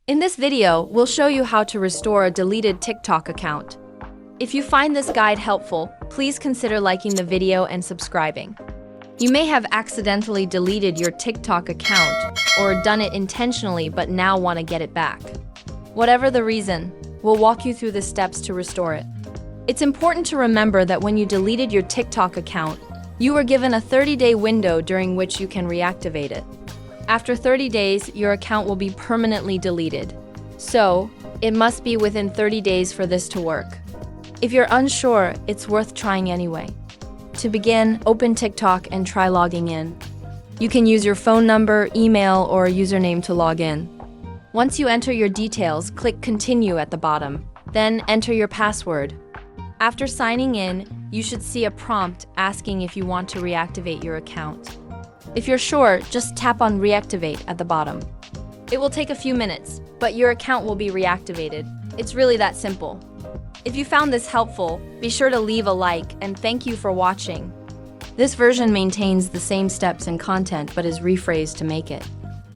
In this video, we'll show you how to restore a deleted TikTok account. If you find this guide helpful, please consider liking the video and subscribing. You may have accidentally deleted your TikTok account or done it intentionally but now want to get it back. Whatever the reason, we'll walk you through the steps to restore it. It's important to remember that when you deleted your TikTok account, you were given a 30-day window during which you can reactivate it. After 30 days, your account will be permanently deleted. So, it must be within 30 days for this to work. If you're unsure, it's worth trying anyway. To begin, open TikTok and try logging in. You can use your phone number, email, or username to log in. Once you enter your details, click Continue at the bottom. Then enter your password. After signing in, you should see a prompt asking if you want to reactivate your account. If you're sure, just tap on Reactivate at the bottom. It will take a few minutes, but your account will be reactivated. It's really that simple. If you found this helpful, be sure to leave a like and thank you for watching. This version maintains the same steps and content but is rephrased to make it